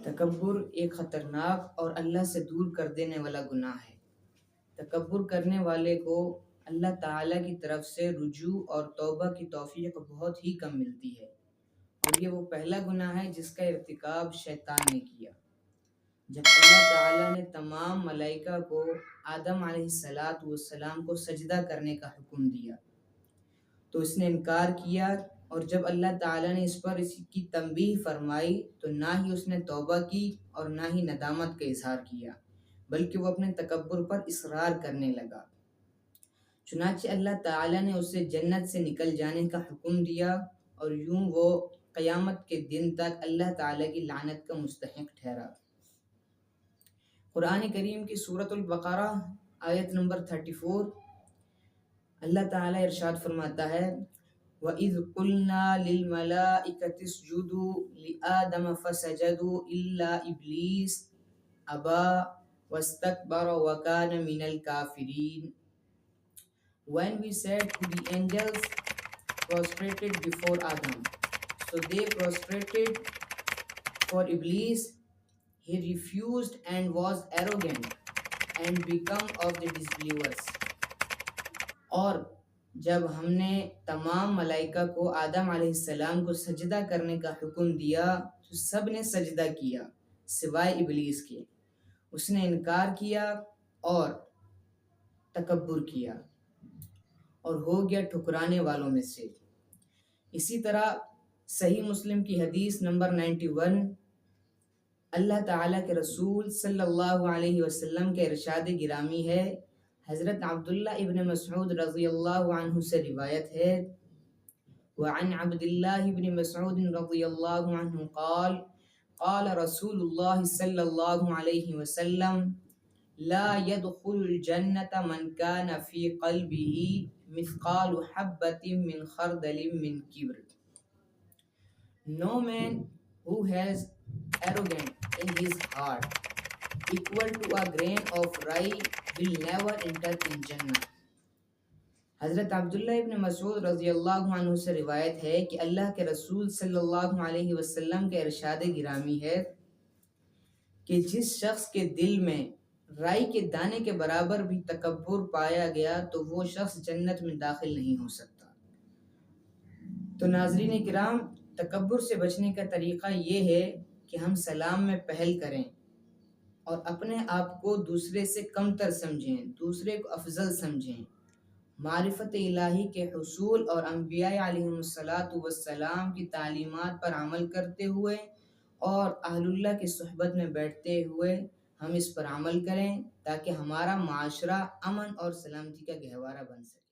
تکبر ایک خطرناک اور اللہ سے دور کر دینے والا گناہ ہے۔ تکبر کرنے والے کو اللہ تعالیٰ کی طرف سے رجوع اور توبہ کی توفیق بہت ہی کم ملتی ہے، اور یہ وہ پہلا گناہ ہے جس کا ارتکاب شیطان نے کیا۔ جب اللہ تعالیٰ نے تمام ملائکہ کو آدم علیہ السلام کو سجدہ کرنے کا حکم دیا تو اس نے انکار کیا، اور جب اللہ تعالیٰ نے اس پر کی تنبیہ فرمائی تو نہ ہی اس نے توبہ کی اور نہ ہی ندامت کا اظہار کیا، بلکہ وہ اپنے تکبر پر اصرار کرنے لگا۔ چنانچہ اللہ تعالیٰ نے اسے جنت سے نکل جانے کا حکم دیا، اور یوں وہ قیامت کے دن تک اللہ تعالیٰ کی لعنت کا مستحق ٹھہرا۔ قرآن کریم کی سورۃ البقرہ آیت نمبر 34 اللہ تعالیٰ ارشاد فرماتا ہے وَإِذْ قُلْنَا لِلْمَلَائِكَةِ اسْجُدُوا لِآدَمَ فَسَجَدُوا إِلَّا إِبْلِيسَ أَبَى وَاسْتَكْبَرَ وَكَانَ مِنَ الْكَافِرِينَ. When we said to the angels, prostrated before Adam, so they prostrated for Iblis. He refused and was arrogant and become of the disbelievers. اور جب ہم نے تمام ملائکہ کو آدم علیہ السلام کو سجدہ کرنے کا حکم دیا تو سب نے سجدہ کیا سوائے ابلیس کے۔ اس نے انکار کیا اور تکبر کیا اور ہو گیا ٹھکرانے والوں میں سے۔ اسی طرح صحیح مسلم کی حدیث نمبر 91 اللہ تعالیٰ کے رسول صلی اللہ علیہ وسلم کے ارشاد گرامی ہے، حضرت عبداللہ ابن مسعود رضی اللہ عنہ سے روایت ہے، وعن عبداللہ ابن مسعود رضی اللہ عنہ قال قال رسول اللہ صلی اللہ علیہ وسلم لا يدخل الجنة من كان في قلبه مثقال حبة من خردل من كبر. No man who has arrogance in his heart equal to a grain of rye will never enter in Jannah. حضرت عبداللہ ابن مسعود رضی اللہ عنہ سے روایت ہے کہ اللہ کے رسول صلی اللہ علیہ وسلم کے ارشاد گرامی ہے کہ جس شخص کے دل میں رائی کے دانے کے برابر بھی تکبر پایا گیا تو وہ شخص جنت میں داخل نہیں ہو سکتا۔ تو ناظرین کرام، تکبر سے بچنے کا طریقہ یہ ہے کہ ہم سلام میں پہل کریں اور اپنے آپ کو دوسرے سے کمتر سمجھیں، دوسرے کو افضل سمجھیں۔ معرفت الہی کے حصول اور انبیاء علیہم السلام کی تعلیمات پر عمل کرتے ہوئے اور اہل اللہ کی صحبت میں بیٹھتے ہوئے ہم اس پر عمل کریں تاکہ ہمارا معاشرہ امن اور سلامتی کا گہوارہ بن سکے۔